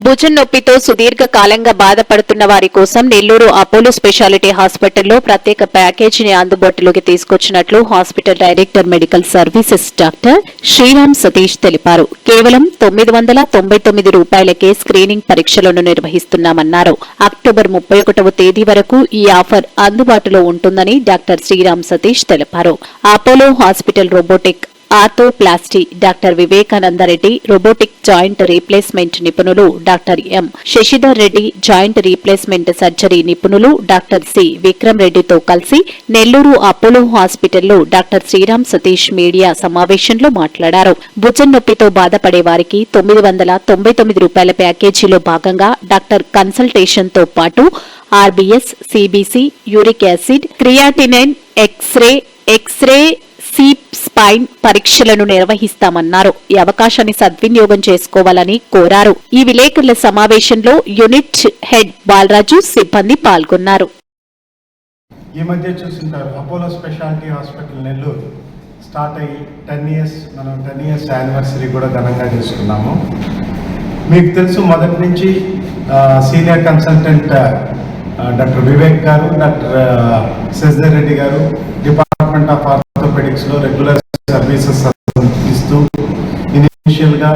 భుజం నొప్పితో సుదీర్ఘ కాలంగా బాధపడుతున్న వారి కోసం నెల్లూరు అపోలో స్పెషాలిటీ హాస్పిటల్లో ప్రత్యేక ప్యాకేజీని అందుబాటులోకి తీసుకొచ్చినట్లు hospital director medical services doctor Sriram Satish తెలిపారు. కేవలం 999 రూపాయలకే స్క్రీనింగ్ పరీక్షలను నిర్వహిస్తున్నామన్నారు. అక్టోబర్ 31వ తేదీ వరకు ఈ ఆఫర్ అందుబాటులో ఉంటుందని డాక్టర్ శ్రీరామ్ సతీష్ తెలిపారు. Apollo hospital robotic arthroplasty doctor Vivekanandareddy, robotic joint replacement నిపుణులు doctor M Shashidhar Reddy, joint replacement surgery నిపుణులు డాక్టర్ సి విక్రమ్ రెడ్డితో కలిసి నెల్లూరు అపోలో హాస్పిటల్లో డాక్టర్ శ్రీరామ్ సతీష్ మీడియా సమావేశంలో మాట్లాడారు. భుజం నొప్పితో బాధపడే వారికి 999 రూపాయల ప్యాకేజీలో భాగంగా డాక్టర్ కన్సల్టేషన్ తో పాటు RBS, CBC, uric acid, creatinine, x-ray spine పరీక్షలను నిర్వహిస్తామన్నారు. ఈ అవకాశాన్ని సద్వినియోగం చేసుకోవాలని కోరారు. ఈ విలేకరుల సమావేశంలో యూనిట్ హెడ్ బాలరాజు, సిబ్బంది పాల్గొన్నారు. ఈ మధ్య చూస్తుంటారు Apollo speciality hospital Nellore start అయ్యి 10 ఇయర్స్, మనం 10 ఇయర్స్ యానివర్సరీ కూడా ఘనంగా చేసుకున్నాము. మీకు తెలుసు, మొదటి నుంచి సీనియర్ కన్సల్టెంట్ డాక్టర్ వివేక్ గారు, డాక్టర్ శశిధర్ రెడ్డి గారు డిపార్ట్మెంట్ ఆఫ్ ఆర్థోపెడిక్స్ లో రెగ్యులర్ సర్వీసెస్ ఇస్తూ ఇనిషియల్ గా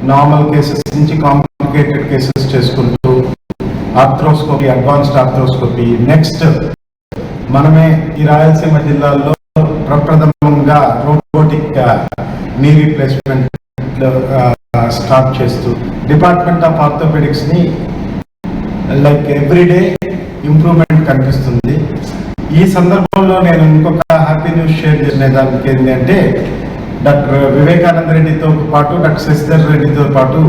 నార్మల్ కేసెస్ నుంచి కాంప్లికేటెడ్ కేసెస్ చేసుకుంటూ ఆర్థ్రోస్కోపీ, అడ్వాన్స్డ్ ఆర్థ్రోస్కోపీ, నెక్స్ట్ మనమే ఈ రాయలసీమ జిల్లాల్లో ప్రప్రథమంగా రోబోటిక్ నీ రీప్లేస్మెంట్ స్టార్ట్ చేస్తూ డిపార్ట్మెంట్ ఆఫ్ ఆర్థోపెడిక్స్ ని లైక్ ఎవ్రీడే ఇంప్రూవ్మెంట్ కనిపిస్తుంది. ఈ సందర్భంలో నేను ఇంకొక హ్యాపీ న్యూస్ షేర్ చేసిన దానికి ఏంటంటే, డాక్టర్ వివేకానంద రెడ్డితో పాటు డాక్టర్ శశిధర్ రెడ్డితో పాటు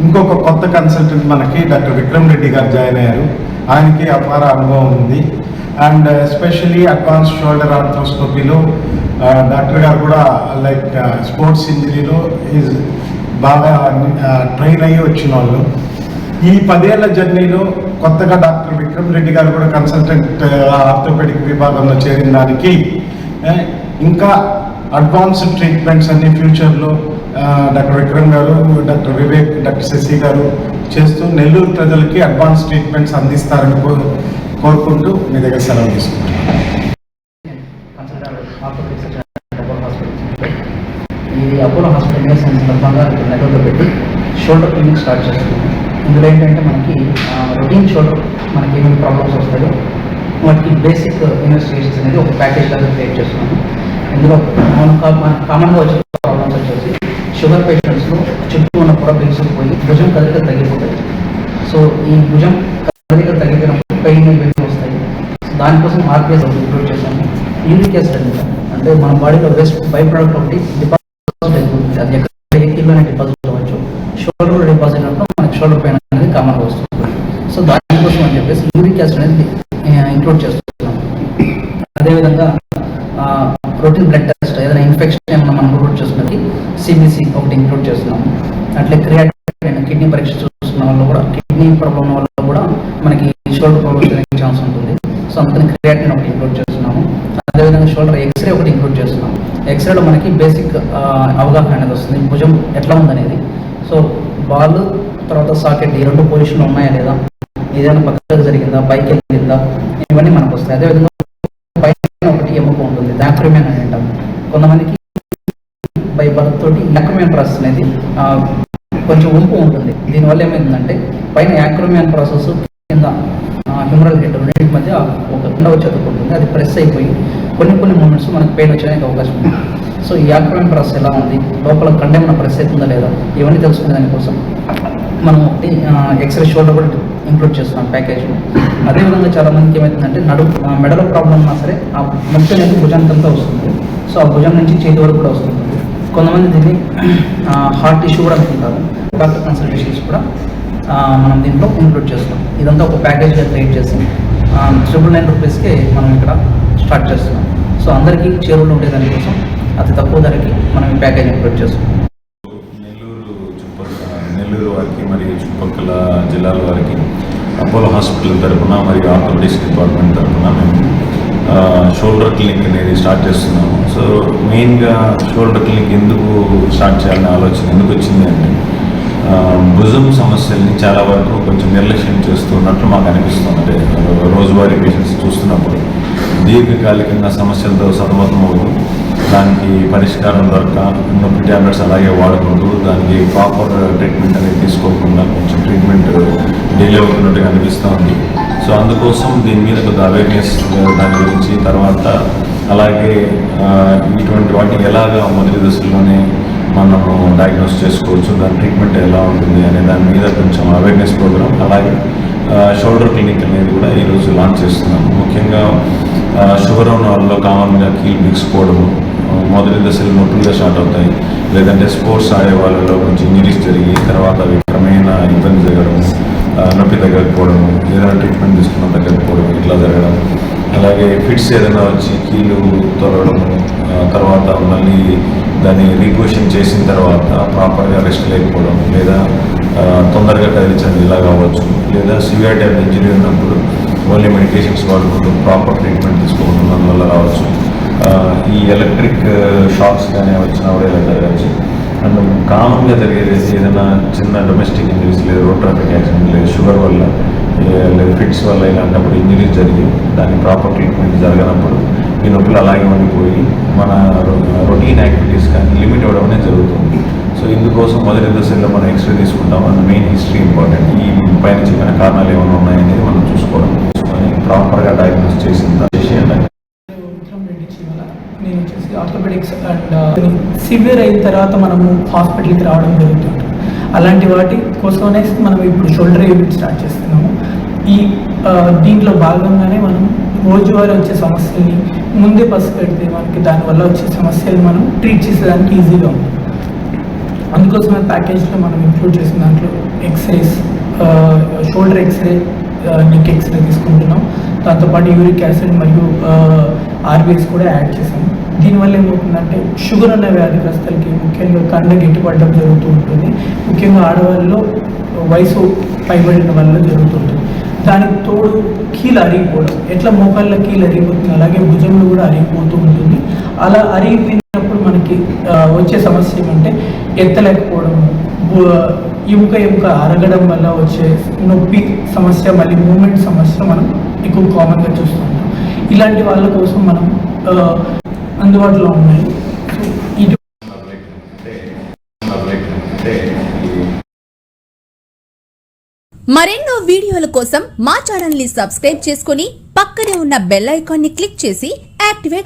ఇంకొక కొత్త కన్సల్టెంట్ మనకి డాక్టర్ విక్రమ్ రెడ్డి గారు జాయిన్ అయ్యారు. ఆయనకి అపార అనుభవం ఉంది. అండ్ ఎస్పెషల్లీ అడ్వాన్స్ షోల్డర్ ఆర్థ్రోస్కోపీలో డాక్టర్ గారు కూడా లైక్ స్పోర్ట్స్ ఇంజరీలో బాగా ట్రైన్ అయ్యి వచ్చిన వాళ్ళు. ఈ 10 ఏళ్ల జర్నీలో కొత్తగా డాక్టర్ విక్రమ్ రెడ్డి గారు కూడా కన్సల్టెంట్ ఆర్థోపెడిక్ విభాగంలో చేరిన దానికి ఇంకా అడ్వాన్స్డ్ ట్రీట్మెంట్స్ అన్ని ఫ్యూచర్లో డాక్టర్ విక్రమ్ గారు, డాక్టర్ వివేక్, డాక్టర్ శశి గారు చేస్తూ నెల్లూరు ప్రజలకి అడ్వాన్స్ ట్రీట్మెంట్స్ అందిస్తారని కోరుకుంటూ మీ దగ్గర సెలవు తీసుకుంటున్నాను. ఇది అపోలో హాస్పిటల్ సందర్భంగా నెల్లూరులో పెట్టి షోల్డర్ క్లినిక్ స్టార్ట్ చేస్తున్నాము. ఇందులో ఏంటంటే మనకి రొటీన్ షోల్డర్ మనకి ఏమేమి ప్రాబ్లమ్స్ వస్తాయో వాటికి బేసిక్ ఇన్వెస్టిగేషన్స్ అనేది ఒక ప్యాకేజ్ లాగా క్రియేట్ చేస్తున్నాము. ఇందులో కామన్గా వచ్చే ప్రాబ్లమ్స్ వచ్చేసి షుగర్ పేషెంట్స్లో చుట్టూ ఉన్న పొర బిగుసుకుపోయి భుజం కదలికలు తగ్గిపోతాయి. సో ఈ భుజం కదలికలు తగ్గిపోయినప్పుడు పెయిన్ ఇవన్నీ వస్తాయి. దానికోసం ఆర్బీఎస్ ఇంక్లూడ్ చేసాము. యూరిక్ యాసిడ్ అంటే మన బాడీలో వేస్ట్ బై ప్రోడక్ట్ ఒకటి డిపాజిట్ అవుతుంది. అది ఎక్కడ ఏ కిలోనే డిపాజిట్ అవ్వచ్చు. షోల్డర్లో డిపాజిట్ అయినప్పుడు మనకి షోల్డర్ పెయిన్ అనేది కామన్గా వస్తుంది. సో దానికోసం అని చెప్పేసి యూరిక్ యాసిడ్ అనేది ఇంక్లూడ్ చేస్తున్నాం. అదేవిధంగా ప్రోటీన్ బ్లడ్ టెస్ట్, ఏదైనా ఇన్ఫెక్షన్ ఏమన్నా మనం ఇంక్లూడ్ చేసుకున్నది సిబిసి ఒకటి ఇంక్లూడ్ చేస్తున్నాము. అట్లే క్రియాటినైన్, కిడ్నీ పరీక్ష చూస్తున్న వాళ్ళు కూడా, కిడ్నీ ప్రాబ్లం వల్ల కూడా మనకి షోల్డర్ ప్రాబ్లమ్స్ అనే ఛాన్స్ ఉంటుంది. సో అందుకని క్రియాటినైన్ ఒకటి ఇంక్లూడ్ చేస్తున్నాము. అదేవిధంగా షోల్డర్ ఎక్స్రే ఒకటి ఇంక్లూడ్ చేస్తున్నాము. ఎక్స్రేలో మనకి బేసిక్ అవగాహన అనేది వస్తుంది, భుజం ఎట్లా ఉందనేది. సో బాల్ తర్వాత సాకెట్ ఈ రెండు పొజిషన్లు ఉన్నాయా లేదా, ఏదైనా పక్కకు జరిగిందా, పైకి వెళ్ళిందా, ఇవన్నీ మనకు వస్తాయి. అదేవిధంగా పైన ఒకటి ఎముక ఉంటుంది, యాక్రోమియన్ అని అంటాం. కొంతమందికి బై బర్త్ తోటి యాక్రోమియన్ ప్రాసెస్ అనేది కొంచెం వంపు ఉంటుంది. దీనివల్ల ఏమైందంటే పైన యాక్రోమియన్ ప్రాసెస్ కింద హ్యూమరల్ హెడ్ రెండింటి మధ్య ఒక రెండవ చదువుకుంటుంది. అది ప్రెస్ అయిపోయి కొన్ని మూమెంట్స్ మనకు పెయిన్ వచ్చేదానికి అవకాశం ఉంది. సో ఈ యాక్రోమియన్ ప్రాసెస్ ఎలా ఉంది, లోపల కండేమన్నా ప్రెస్ అవుతుందా లేదా, ఇవన్నీ తెలుసుకునే దానికోసం మనం ఎక్స్రే షోల్డర్ కూడా ఇంక్లూడ్ చేస్తున్నాం ప్యాకేజ్లో. అదేవిధంగా చాలా మందికి ఏమవుతుందంటే మెడలో ప్రాబ్లం ఉన్నా సరే ఆ ముక్కు అనేది భుజానికంతా వస్తుంది. సో ఆ భుజం నుంచి చేతి వరకు కూడా వస్తుంది. కొంతమంది దీన్ని హార్ట్ ఇష్యూ కూడా అనుకుంటారు. డాక్టర్ కన్సల్టేషన్స్ కూడా మనం దీంట్లో ఇంక్లూడ్ చేస్తున్నాం. ఇదంతా ఒక ప్యాకేజ్గా క్రియేట్ చేసి 999 రూపీస్కి మనం ఇక్కడ స్టార్ట్ చేస్తున్నాం. సో అందరికీ చేరువలో ఉండే దానికోసం అతి తక్కువ ధరకి మనం ఈ ప్యాకేజ్ ఇంక్లూడ్ చేస్తున్నాం. నెల్లూరు వారికి మరియు చుట్టుపక్కల జిల్లాల వారికి అపోలో హాస్పిటల్ తరఫున మరియు ఆర్థోపెడిక్స్ డిపార్ట్మెంట్ తరఫున మేము షోల్డర్ క్లినిక్ అనేది స్టార్ట్ చేస్తున్నాము. సో మెయిన్గా షోల్డర్ క్లినిక్ ఎందుకు స్టార్ట్ చేయాలనే ఆలోచన ఎందుకు వచ్చింది అంటే, భుజం సమస్యల్ని చాలా వరకు కొంచెం నిర్లక్ష్యం చేస్తున్నట్లు మాకు అనిపిస్తుంది. అంటే రోజువారీ పేషెంట్స్ చూస్తున్నప్పుడు దీర్ఘకాలికంగా సమస్యలతో సతమతమవుతూ దానికి పరిష్కారం దొరక నొప్పి ట్యాబ్లెట్స్ అలాగే వాడుకుంటూ దానికి ప్రాపర్ ట్రీట్మెంట్ అనేది తీసుకోకుండా కొంచెం ట్రీట్మెంట్ డిలే అవుతున్నట్టుగా అనిపిస్తూ ఉంది. సో అందుకోసం దీని మీద కొంత అవేర్నెస్ దాని గురించి, తర్వాత అలాగే ఇటువంటి వాటిని ఎలాగా మొదటి దశలోనే మనము డయాగ్నోస్ చేసుకోవచ్చు, దాని ట్రీట్మెంట్ ఎలా ఉంటుంది అనే దాని మీద కొంచెం అవేర్నెస్ ప్రోగ్రామ్, అలాగే షోల్డర్ క్లినిక్ అనేది కూడా ఈరోజు లాంచ్ చేస్తున్నాము. ముఖ్యంగా షుగర్ ఉన్న వాళ్ళలో కామన్గా కీలు బిగుసుకోవడము, మొదటి దశలో నొప్పులుగా స్టార్ట్ అవుతాయి. లేదంటే స్పోర్ట్స్ ఆడే వాళ్ళలో కొంచెం ఇంజరీస్ జరిగి తర్వాత అవి క్రమేణా ఇబ్బంది జరగడం, నొప్పి తగ్గకపోవడము, ఏదైనా ట్రీట్మెంట్ తీసుకున్న తగ్గకపోవడం ఇట్లా జరగడం. అలాగే ఫిట్స్ ఏదైనా వచ్చి కీలు తొలగడము, తర్వాత మళ్ళీ దాన్ని రీక్వెషన్ చేసిన తర్వాత ప్రాపర్గా రెస్ట్ లేకపోవడం, లేదా తొందరగా కదిలించడం ఇలా కావచ్చు. లేదా సివియర్ టైప్ ఇంజరీ ఉన్నప్పుడు ఓన్లీ మెడికేషన్స్ వాడుకుంటూ ప్రాపర్ ట్రీట్మెంట్ తీసుకోవడం వల్ల రావచ్చు. ఈ ఎలక్ట్రిక్ షాక్స్ కానీ వచ్చినా కూడా ఇలా జరగచ్చు. అండ్ కామన్గా జరిగేది ఏదైనా చిన్న డొమెస్టిక్ ఇంజరీస్, లేదా రోడ్ ట్రాఫిక్ యాక్సిడెంట్, లేదా షుగర్ వల్ల, లేదా ఫిట్స్ వల్ల ఇలాంటప్పుడు ఇంజరీస్ జరిగి దానికి ప్రాపర్ ట్రీట్మెంట్ జరగనప్పుడు ఈ నొప్పులు అలాగే ఉండిపోయి మన రొటీన్ యాక్టివిటీస్ కానీ లిమిట్ అవ్వడం అనేది జరుగుతుంది. సో ఇందుకోసం మొదటి దశలో మనం ఎక్స్రే తీసుకుంటాం. And main history important. ఈ పైన చెప్పిన కారణాలు ఏమైనా ఉన్నాయనేది మనం చూసుకొని ప్రాపర్గా డయాగ్నోస్ చేసిన నేను వచ్చేసి ఆర్థోపెడిక్స్ అండ్ సివియర్ అయిన తర్వాత మనము హాస్పిటల్కి రావడం జరుగుతుంది. అలాంటి వాటి కోసమే మనం ఇప్పుడు షోల్డర్ యూనిట్ స్టార్ట్ చేస్తున్నాము. ఈ దీంట్లో భాగంగానే మనం రోజువారీ వచ్చే సమస్యల్ని ముందే పసిపెడితే మనకి దానివల్ల వచ్చే సమస్యలు మనం ట్రీట్ చేసేదానికి ఈజీగా ఉంది. అందుకోసమే ప్యాకేజ్లో మనం ఇంక్లూడ్ చేసిన దాంట్లో x-rays, shoulder x-ray, neck x-ray తీసుకుంటున్నాం. దాంతోపాటు యూరిక్ యాసిడ్ మరియు ఆర్బీఎస్ కూడా యాడ్ చేసాము. దీనివల్ల ఏమవుతుందంటే షుగర్ ఉన్న వ్యాధిగ్రస్తులకి ముఖ్యంగా కండ గట్టిపడడం జరుగుతూ ఉంటుంది. ముఖ్యంగా ఆడవాళ్ళలో వయసు పైబడిన వల్ల జరుగుతుంటుంది. దానికి తోడు కీలు అరిగిపోవడం, ఎట్లా మోకాళ్ళ కీలు అరిగిపోతుంది అలాగే భుజంలో కూడా అరిగిపోతూ ఉంటుంది. అలా అరిగిపోయినప్పుడు మనకి వచ్చే సమస్య ఏమంటే ఎత్తలేకపోవడము, ఎముక అరగడం వల్ల వచ్చే నొప్పి సమస్య, మళ్ళీ మూమెంట్ సమస్య మనం ఎక్కువ కామన్గా చూస్తుంటాం. ఇలాంటి వాళ్ళ కోసం మనం అందుబాటులో ఉన్నాయి. మరెన్నో వీడియోల కోసం మా ఛానల్ ని సబ్స్క్రైబ్ చేసుకుని పక్కనే ఉన్న బెల్ ఐకాన్ ని క్లిక్ చేసి యాక్టివేట్